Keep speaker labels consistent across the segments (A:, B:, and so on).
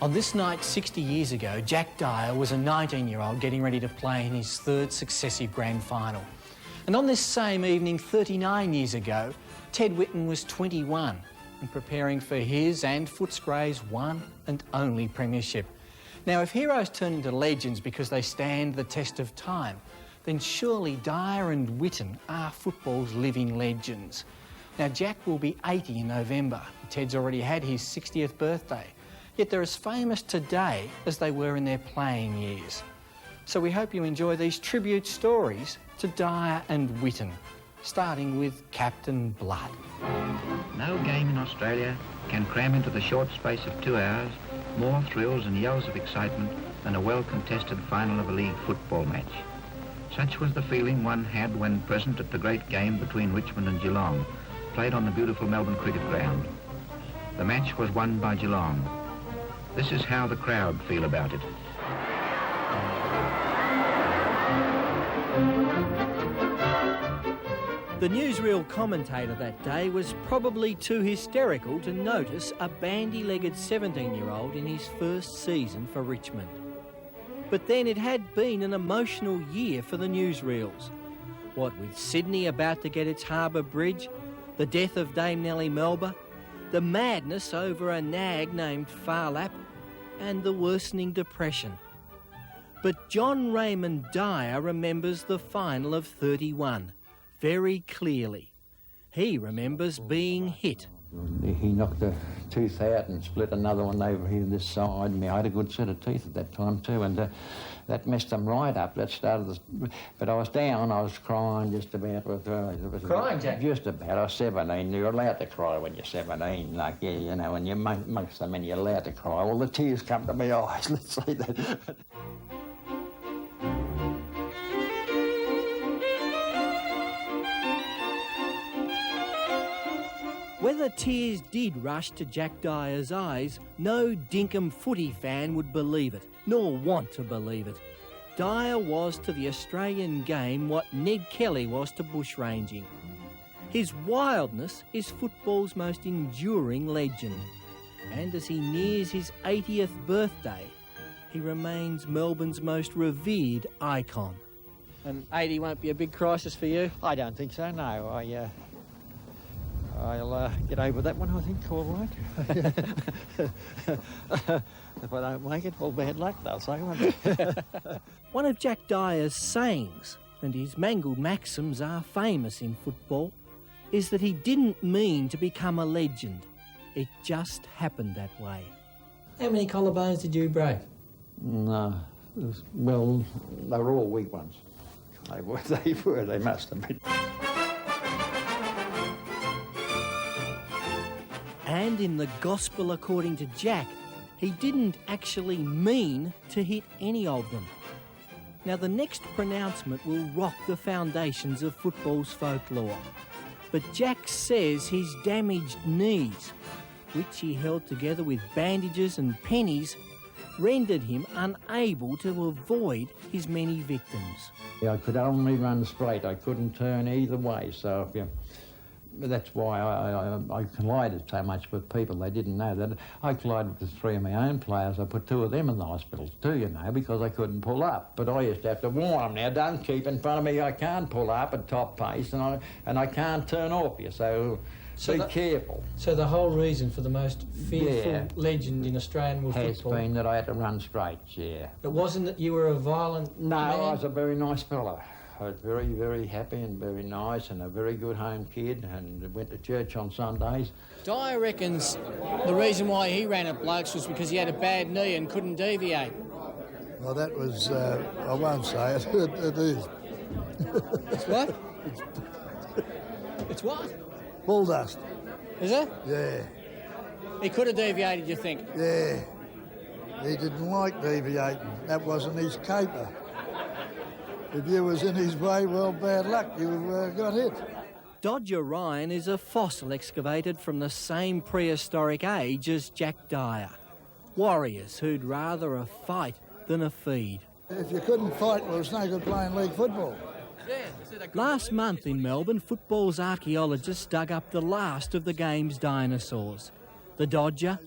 A: On this night 60 years ago, Jack Dyer was a 19-year-old getting ready to play in his third successive grand final. And on this same evening 39 years ago, Ted Whitten was 21 and preparing for his and Footscray's one and only premiership. Now, if heroes turn into legends because they stand the test of time, then surely Dyer and Whitten are football's living legends. Now, Jack will be 80 in November. Ted's already had his 60th birthday. Yet they're as famous today as they were in their playing years. So we hope you enjoy these tribute stories to Dyer and Whitten, starting with Captain Blood.
B: No game in Australia can cram into the short space of 2 hours more thrills and yells of excitement than a well-contested final of a league football match. Such was the feeling one had when present at the great game between Richmond and Geelong, played on the beautiful Melbourne Cricket Ground. The match was won by Geelong. This is how the crowd feel about it.
A: The newsreel commentator that day was probably too hysterical to notice a bandy-legged 17-year-old in his first season for Richmond. But then it had been an emotional year for the newsreels. What with Sydney about to get its harbour bridge, the death of Dame Nellie Melba, the madness over a nag named Phar-Lap, and the worsening depression. But John Raymond Dyer remembers the final of 31 very clearly. He remembers being hit.
C: He knocked a tooth out and split another one over here this side. I had a good set of teeth at that time too, and that messed them right up. That started but I was down, I was crying just about.
A: Crying, Jack?
C: Just about. I was 17. You're allowed to cry when you're 17. Like, yeah, you know, when you're amongst them and you're allowed to cry. Well, the tears come to my eyes, let's say that.
A: Whether tears did rush to Jack Dyer's eyes, no dinkum footy fan would believe it, nor want to believe it. Dyer was to the Australian game what Ned Kelly was to bushranging. His wildness is football's most enduring legend. And as he nears his 80th birthday, he remains Melbourne's most revered icon. And 80 won't be a big crisis for you?
C: I don't think so, no. I'll get over that one, I think, all right. If I don't make it, well, bad luck, they'll say, won't they?
A: One of Jack Dyer's sayings, and his mangled maxims are famous in football, is that he didn't mean to become a legend. It just happened that way. How many collarbones did you break?
C: No. Well, they were all weak ones. They must have been.
A: And in the Gospel according to Jack, he didn't actually mean to hit any of them. Now, the next pronouncement will rock the foundations of football's folklore. But Jack says his damaged knees, which he held together with bandages and pennies, rendered him unable to avoid his many victims.
C: I could only run straight. I couldn't turn either way, so that's why I collided so much with people. They didn't know that. I collided with 3 of my own players. I put 2 of them in the hospital too, you know, because I couldn't pull up. But I used to have to warn them, now, don't keep in front of me. I can't pull up at top pace and I can't turn off you, so be careful.
A: So the whole reason for the most fearful legend in Australian football
C: has been that I had to run straight, yeah.
A: It wasn't that you were a violent man?
C: I was a very nice fellow. I was very, very happy and very nice and a very good home kid and went to church on Sundays.
D: Dyer reckons the reason why he ran at blokes was because he had a bad knee and couldn't deviate.
E: Well, that was, I won't say it, it is.
D: It's what? It's what?
E: Bull dust.
D: Is it?
E: Yeah.
D: He could have deviated, you think?
E: Yeah. He didn't like deviating. That wasn't his caper. If you was in his way, well, bad luck, you got hit.
A: Dodger Ryan is a fossil excavated from the same prehistoric age as Jack Dyer. Warriors who'd rather a fight than a feed.
E: If you couldn't fight, well, it's no good playing league football.
A: Last month in Melbourne, football's archaeologists dug up the last of the game's dinosaurs. The Dodger,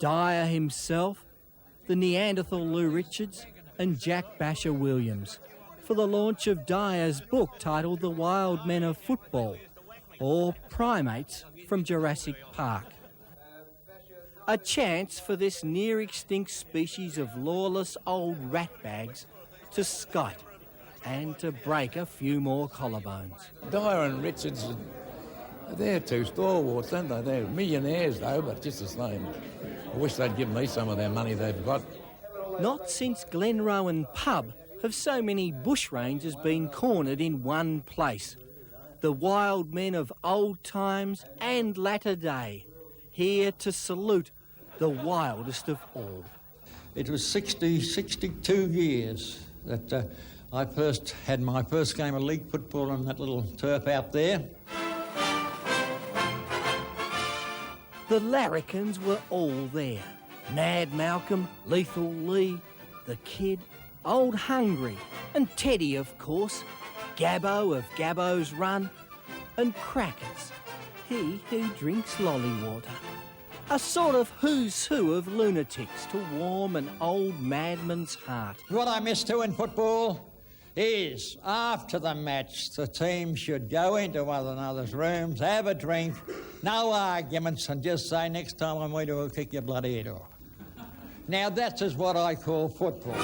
A: Dyer himself,
D: the Neanderthal Lou Richards and Jack Basher Williams for the launch of Dyer's book titled The Wild Men of Football, or Primates from Jurassic Park. A chance for this near-extinct species of lawless old ratbags to skite and to break a few more collarbones.
F: Dyer and Richards, they're two stalwarts, aren't they? They're millionaires, though, but just the same. I wish they'd give me some of their money they've got.
D: Not since Glenrowan Pub have so many bushrangers been cornered in one place. The wild men of old times and latter day, here to salute the wildest of all.
C: It was 62 years that I first had my first game of league football on that little turf out there.
D: The larrikins were all there. Mad Malcolm, Lethal Lee, the Kid, Old Hungry, and Teddy, of course, Gabbo of Gabbo's Run, and Crackers, he who drinks lolly water. A sort of who's who of lunatics to warm an old madman's heart.
C: What I miss too in football is, after the match, the team should go into one another's rooms, have a drink, no arguments, and just say, next time I'm going to kick your bloody head off. Now that is what I call football.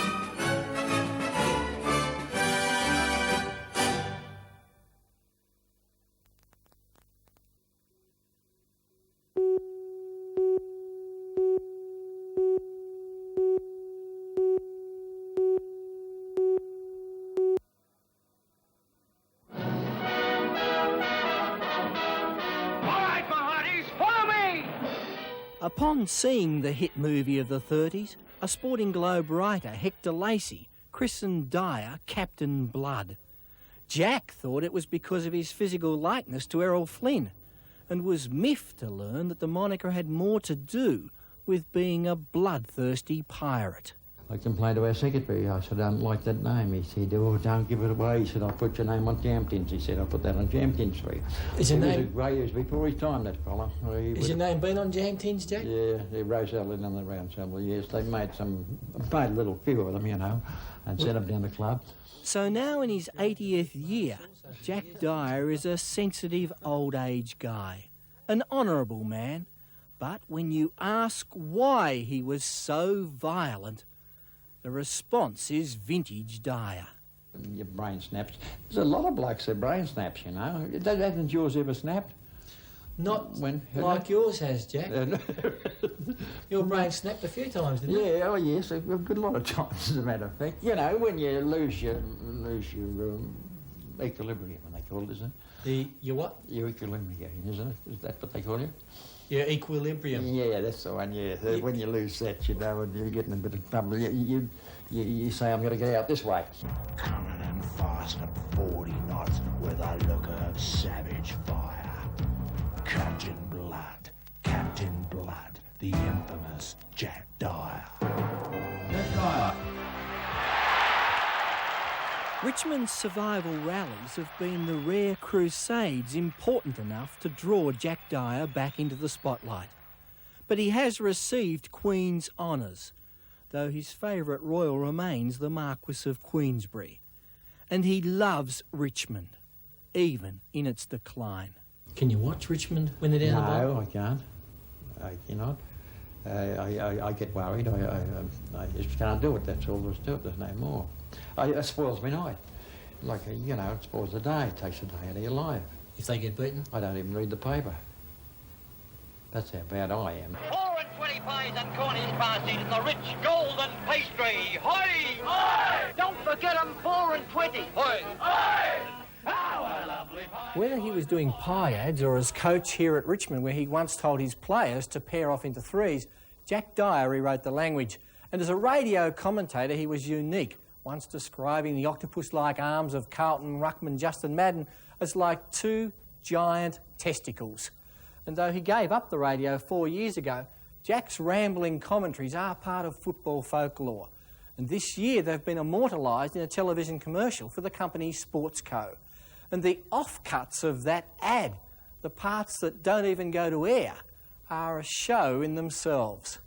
D: Upon seeing the hit movie of the 30s, a Sporting Globe writer, Hector Lacey, christened Dyer Captain Blood. Jack thought it was because of his physical likeness to Errol Flynn, and was miffed to learn that the moniker had more to do with being a bloodthirsty pirate.
C: I complained to our secretary. I said, I don't like that name. He said, oh, don't give it away. He said, I'll put your name on jam tins. He said, I'll put that on jam tins for you.
A: Is your name...
C: He was before his time, that fella.
A: Is your name been on jam tins, Jack?
C: Yeah, Roselle in on the round several years. They made a little few of them, you know, and sent them down the club.
D: So now in his 80th year, Jack Dyer is a sensitive old age guy, an honourable man. But when you ask why he was so violent, the response is vintage Dyer.
C: Your brain snaps. There's a lot of blokes that brain snaps, you know. Hasn't yours ever snapped?
A: Not like yours has, Jack. Your brain snapped a few times, didn't it?
C: Yeah, oh yes, a good lot of times, as a matter of fact. You know, when you lose your equilibrium, they call it, isn't it?
A: Your what?
C: Your equilibrium, isn't it? Is that what they call you?
A: Your equilibrium.
C: Yeah, that's the one, yeah. When you lose that, you know, and you're getting a bit of trouble. You say, I'm going to get out this way.
G: Coming in fast at 40 knots with a look of savage fire. Captain Blood, the infamous Jack Dyer.
B: Jack Dyer.
D: Richmond's survival rallies have been the rare crusades important enough to draw Jack Dyer back into the spotlight. But he has received Queen's honours, though his favourite royal remains the Marquess of Queensberry. And he loves Richmond, even in its decline.
A: Can you watch Richmond when they're down the bottom?
C: No, I can't. I cannot. I get worried. I just can't do it. That's all there's to it. There's no more. It spoils my night. Like, you know, it spoils the day. It takes the day out of your life.
A: If they get beaten?
C: I don't even read the paper. That's how bad I am.
H: 4 and 20 pies and cornies passed in the rich golden pastry. Hoy! Hoy! Don't forget 'em, 4 and 20. Hoy! Hoy! Our lovely pie.
A: Whether he was doing pie ads or as coach here at Richmond, where he once told his players to pair off into threes, Jack Dyer rewrote the language. And as a radio commentator, he was unique, once describing the octopus-like arms of Carlton ruckman Justin Madden as like two giant testicles. And though he gave up the radio 4 years ago, Jack's rambling commentaries are part of football folklore. And this year they've been immortalised in a television commercial for the company Sportsco. And the offcuts of that ad, the parts that don't even go to air, are a show in themselves.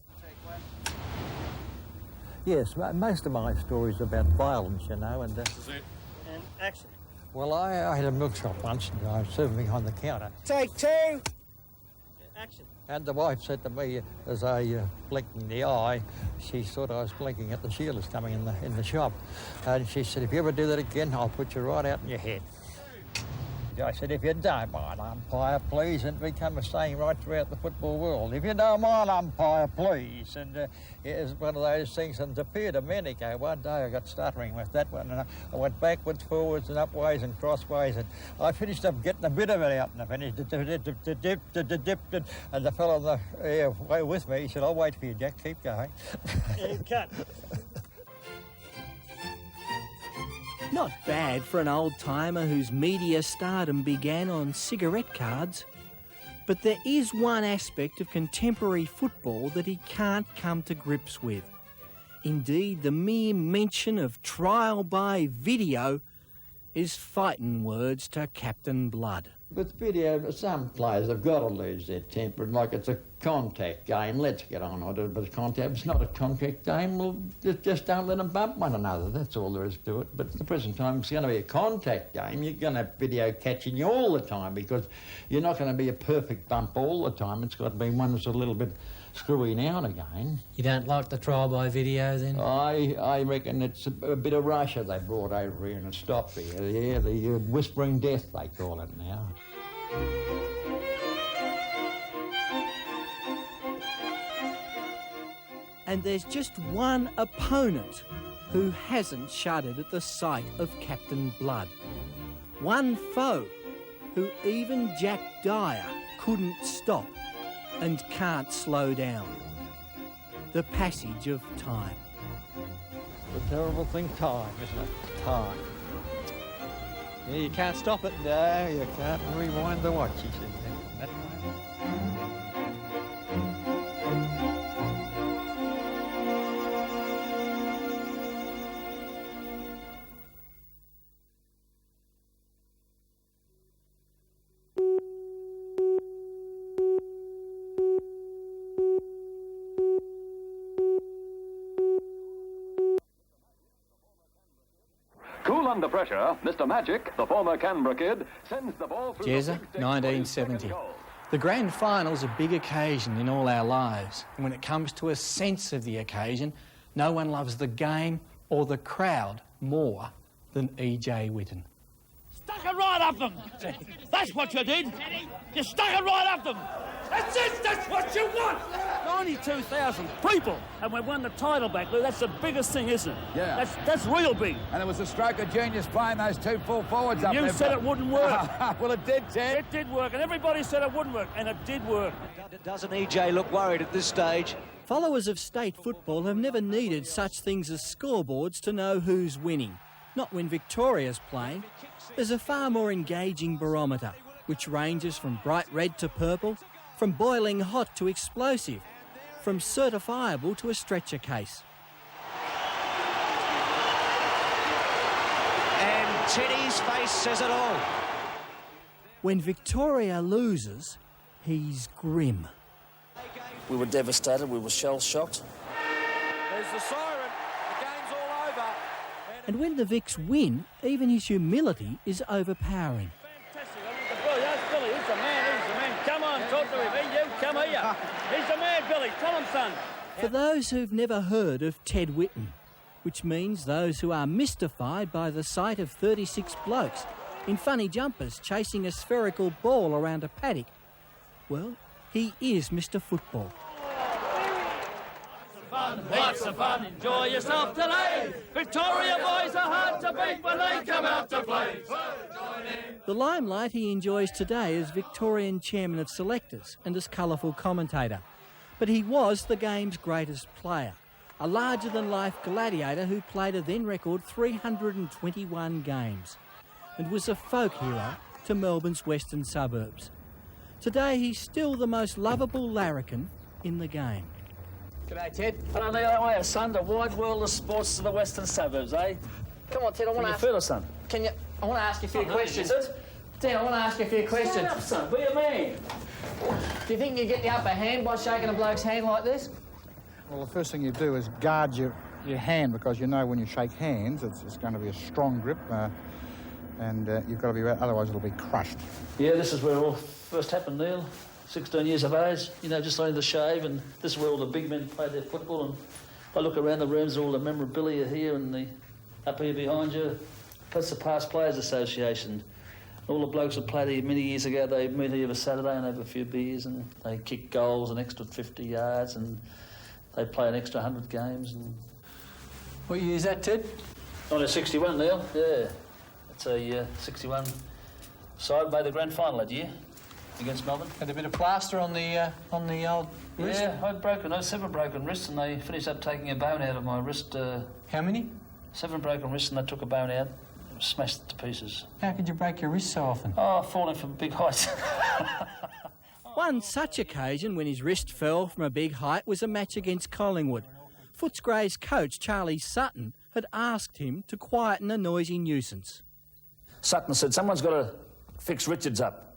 C: Yes, most of my stories are about violence, you know, and...
D: And action.
C: Well, I had a milk shop once and I was serving behind the counter.
D: Take two. Action.
C: And the wife said to me, as I blinked in the eye, she thought I was blinking at the Sheilas coming in the shop. And she said, if you ever do that again, I'll put you right out in your head. I said, if you don't mind, umpire, please, and it became a saying right throughout the football world. If you don't mind, umpire, please. And it was one of those things, and it appeared a minute ago. One day I got stuttering with that one, and I went backwards, forwards, and upways and crossways, and I finished up getting a bit of it out, and I finished and the fellow on the way with me, he said, I'll wait for you, Jack, keep going.
D: Cut. Not bad for an old-timer whose media stardom began on cigarette cards. But there is one aspect of contemporary football that he can't come to grips with. Indeed, the mere mention of trial by video is fighting words to Captain Blood.
C: With video, some players have got to lose their temper. Like it's a contact game, let's get on with it. But if it's not a contact game, well, just don't let them bump one another. That's all there is to it. But at the present time, it's going to be a contact game. You're going to have video catching you all the time because you're not going to be a perfect bump all the time. It's got to be one that's a little bit screwy now and again.
I: You don't like the trial by video then?
C: I reckon it's a bit of Russia they brought over here and it stopped here. Yeah, the whispering death they call it now.
D: And there's just one opponent who hasn't shuddered at the sight of Captain Blood. One foe who even Jack Dyer couldn't stop and can't slow down. The passage of time.
C: The terrible thing, time, isn't it? Time.
A: Yeah, you can't stop it.
C: No, you can't rewind the watch, he said. That way.
J: Cool under pressure, Mr. Magic, the former Canberra kid, sends the ball through
A: Jezza,
J: the big stick
A: 1970.
J: for his second goal.
A: The grand final's a big occasion in all our lives. And when it comes to a sense of the occasion, no one loves the game or the crowd more than E.J. Whitten.
H: Stuck it right up them. That's what you did. You stuck it right up them. That's it. That's what you want. 92,000 people, and we won the title back, Lou. That's the biggest thing, isn't it?
F: Yeah.
H: That's real big.
F: And it was a stroke of genius playing those two full forwards up there.
H: You said it wouldn't work.
F: Well, it did, Ted.
H: It did work, and everybody said it wouldn't work, and it did work.
K: Doesn't EJ look worried at this stage?
D: Followers of state football have never needed such things as scoreboards to know who's winning. Not when Victoria's playing. There's a far more engaging barometer, which ranges from bright red to purple, from boiling hot to explosive, from certifiable to a stretcher case.
K: And Teddy's face says it all.
D: When Victoria loses, he's grim.
L: We were devastated, we were shell-shocked.
F: There's the siren. The game's all over.
D: And when the Vics win, even his humility is overpowering.
H: Fantastic. That's Billy. He's the man. He's the man. Come on, talk to him. Hey, you, come here. He's the man, Billy. Tell him, son.
D: For those who've never heard of Ted Whitten, which means those who are mystified by the sight of 36 blokes in funny jumpers chasing a spherical ball around a paddock, well, he is Mr. Football.
H: Lots of fun. Enjoy yourself today. Victoria boys are hard to beat when they come out to play.
D: The limelight he enjoys today as Victorian chairman of selectors and as colourful commentator. But he was the game's greatest player, a larger-than-life gladiator who played a then-record 321 games and was a folk hero to Melbourne's western suburbs. Today he's still the most lovable larrikin in the game.
L: G'day, Ted. I don't know that way, son. The wide world of sports to the western suburbs, eh?
D: Come on, Ted, I want to
L: Can you feel it, son?
D: I want to ask you a few questions. Ted, I want to ask you a few questions.
L: Stand up, son. Be a man.
D: Do you think you get the upper hand by shaking a bloke's hand like this?
E: Well, the first thing you do is guard
M: your hand, because you know when you shake hands it's going to be a strong grip, and you've got to be, otherwise it'll be crushed.
L: Yeah, this is where it all first happened, Neil. 16 years of age, you know, just learning to shave, and this is where all the big men played their football. And I look around the rooms, all the memorabilia here and the up here behind you. Plus the Past Players Association. All the blokes that played here many years ago, they meet here every Saturday and have a few beers, and they kick goals an extra 50 yards, and they play an extra 100 games. And
A: What year is that, Ted?
L: 1961, Neil. Yeah, it's a 61 side made the grand final that year against Melbourne.
A: Had a bit of plaster on the old wrist?
L: Yeah, I had 7 broken wrists, and they finished up taking a bone out of my wrist.
A: How many?
L: 7 broken wrists, and they took a bone out. It was smashed to pieces.
A: How could you break your wrist so often?
L: Oh, falling from big heights.
D: One such occasion when his wrist fell from a big height was a match against Collingwood. Footscray's coach, Charlie Sutton, had asked him to quieten a noisy nuisance.
L: Sutton said, someone's got to fix Richards up.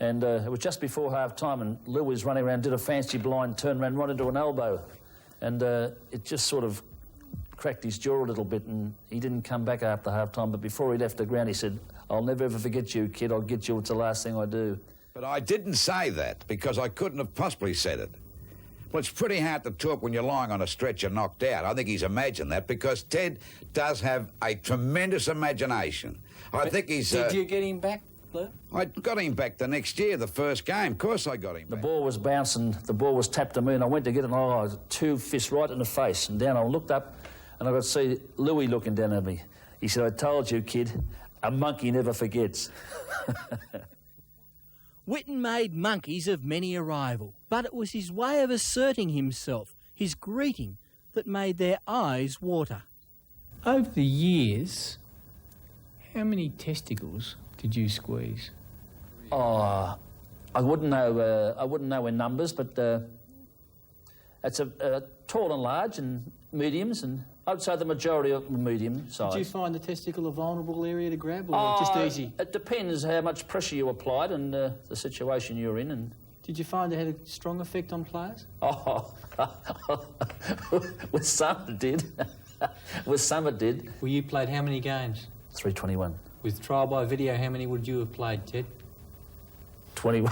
L: And it was just before half-time, and Lou was running around, did a fancy blind turn, ran right into an elbow. And it just sort of cracked his jaw a little bit, and he didn't come back after half-time. But before he left the ground, he said, I'll never ever forget you, kid. I'll get you. It's the last thing I do.
N: But I didn't say that because I couldn't have possibly said it. Well, it's pretty hard to talk when you're lying on a stretcher knocked out. I think he's imagined that because Ted does have a tremendous imagination. I think he's...
A: Did you get him back, Lou?
N: I got him back the next year, the first game. Of course I got him
L: The
N: back.
L: ball was bouncing, the ball was tapped to me, and I went to get it, and I was 2 fists right in the face. And down I looked up, and I could see Louis looking down at me. He said, I told you, kid, a monkey never forgets.
D: Whitten made monkeys of many a rival, but it was his way of asserting himself, his greeting, that made their eyes water.
A: Over the years, how many testicles did you squeeze?
L: Oh, I wouldn't know in numbers, but it's a tall and large and mediums, and I'd say the majority of medium size.
A: Did you find the testicle a vulnerable area to grab, or just easy?
L: It depends how much pressure you applied and the situation you're in. And
A: did you find it had a strong effect on players?
L: Oh, with some it did. With some it did.
A: Well, you played how many games?
L: 321.
A: With trial by video, how many would you have played, Ted?
L: 21.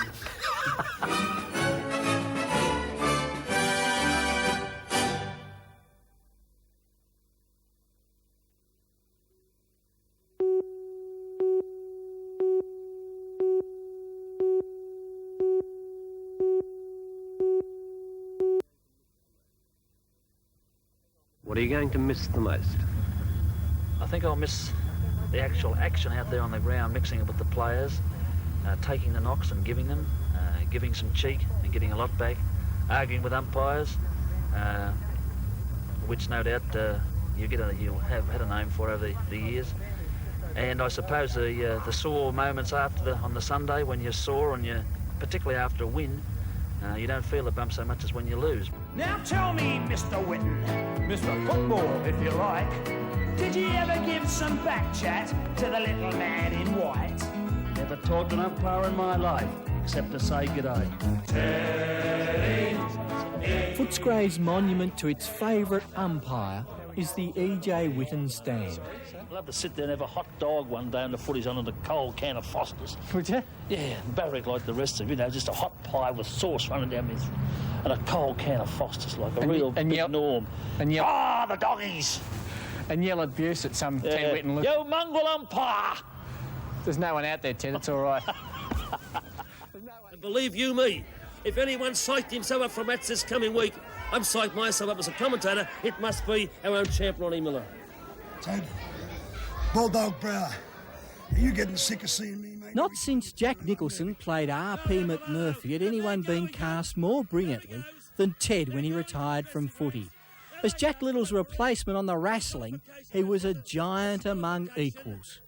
O: What are you going to miss the most?
L: I think I'll miss the actual action out there on the ground, mixing it with the players, taking the knocks and giving them, giving some cheek and getting a lot back, arguing with umpires, which no doubt you'll have had a name for over the years. And I suppose the sore moments on the Sunday when you're sore, and particularly after a win, you don't feel the bump so much as when you lose.
G: Now tell me, Mr. Whitten, Mr. Football, if you like, did you ever give some back chat to the little man in white?
H: Never talked to an umpire in my life, except to say g'day.
D: Footscray's monument to its favourite umpire is the E.J. Whitten stand.
H: I'd love to sit there and have a hot dog one day on the footies on a cold can of Foster's.
A: Would you?
H: Yeah, and barrack like the rest of you know, just a hot pie with sauce running down me and a cold can of Foster's, like a real big Norm.
A: And yell,
H: the doggies!
A: And yell abuse at some Ted Whitten. Look.
H: Yo, mongrel umpire!
A: There's no one out there, Ted, it's all right.
P: And believe you me, if anyone psyched himself up for a match this coming week, I'm psyched myself up as a commentator. It must be our own champ, Ronnie Miller.
Q: Ted, Bulldog Brower, are you getting sick of seeing me, mate?
D: Not since Jack Nicholson played R.P. McMurphy had anyone been cast more brilliantly than Ted when he retired from footy. As Jack Little's replacement on the wrestling, he was a giant among equals.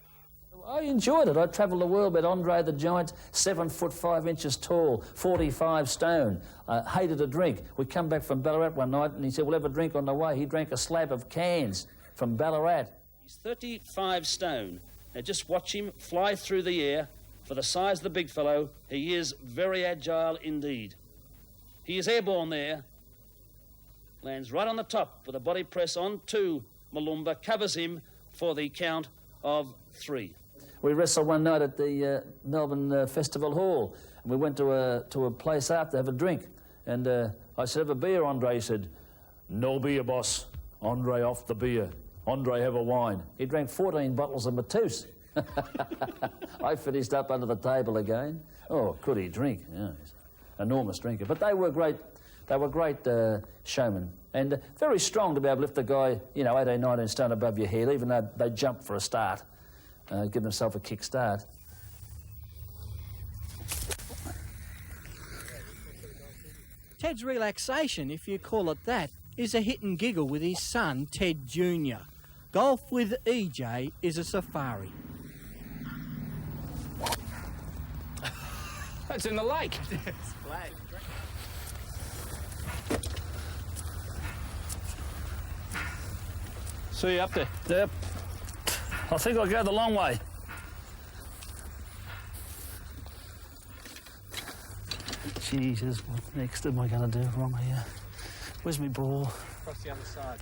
L: I enjoyed it. I travelled the world with Andre the Giant, 7 foot 5 inches tall, 45 stone. Hated a drink. We come back from Ballarat one night and he said, we'll have a drink on the way. He drank a slab of cans from Ballarat.
H: He's 35 stone. Now just watch him fly through the air. For the size of the big fellow, he is very agile indeed. He is airborne there,
L: lands right on the top with a body press on to Malumba, covers him for the count of 3. We wrestled one night at the Melbourne Festival Hall, and we went to a place after to have a drink. And I said, "Have a beer, Andre?" He said, "No beer, boss. Andre off the beer. Andre have a wine." He drank 14 bottles of Matus. I finished up under the table again. Oh, could he drink? Yeah, he's an enormous drinker. But they were great. They were great showmen, and very strong to be able to lift a guy, 18, 19 stone above your head, even though they jump for a start, give themselves a kick start.
D: Ted's relaxation, if you call it that, is a hit and giggle with his son, Ted Jr. Golf with EJ is a safari.
R: That's in the lake.
D: It's flat.
L: See you up there. Yep. I think I'll go the long way. Jesus, what next am I going to do wrong here? Where's my ball?
A: Across the other side.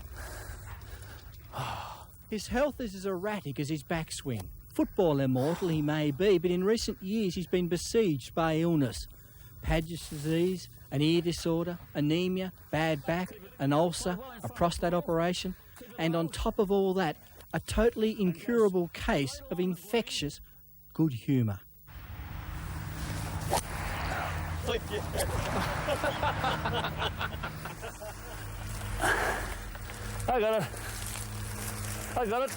D: His health is as erratic as his backswing. Football immortal he may be, but in recent years he's been besieged by illness. Paget's disease, an ear disorder, anemia, bad back, an ulcer, a prostate operation, and on top of all that, a totally incurable case of infectious good humour.
L: I got it. I got it.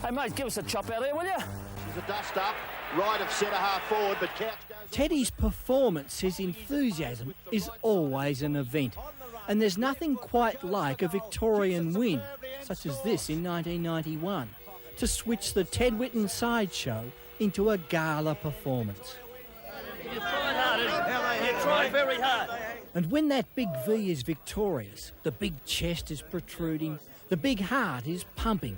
L: Hey, mate, give us a chop out there, will you?
S: There's a dust up, right of centre half forward, but Couch goes...
D: Teddy's performance, his enthusiasm, is always an event. And there's nothing quite like a Victorian win, such as this in 1991, to switch the Ted Whitten sideshow into a gala performance.
L: You tried hard, you tried very hard.
D: And when that big V is victorious, the big chest is protruding, the big heart is pumping,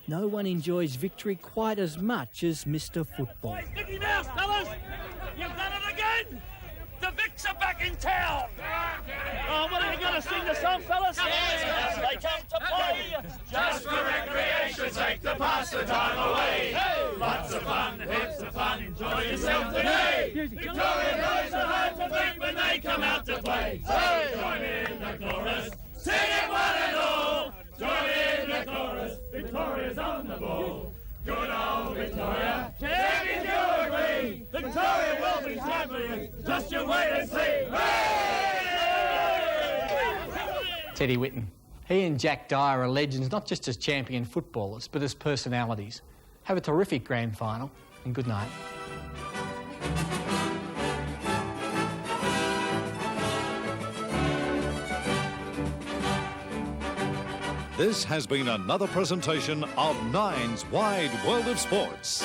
D: no one enjoys victory quite as much as Mr. Football.
H: Mickey Mouse, fellas! You've done it again! The Vicks are back in town! Oh, what are you going to sing the song, fellas? Yes, they come to play!
G: Just for recreation's sake, to pass the time away. Hey! Lots of fun, heaps of fun, enjoy yourself today. Victoria guys are hard to beat when they come out to play. So join in the chorus, sing it one and all. Join in the chorus, Victoria's on the ball. Good old Victoria, champions you agree. Victoria will be champions, just you wait and see.
A: Teddy Whitten. He and Jack Dyer are legends not just as champion footballers, but as personalities. Have a terrific grand final, and good night.
T: This has been another presentation of Nine's Wide World of Sports.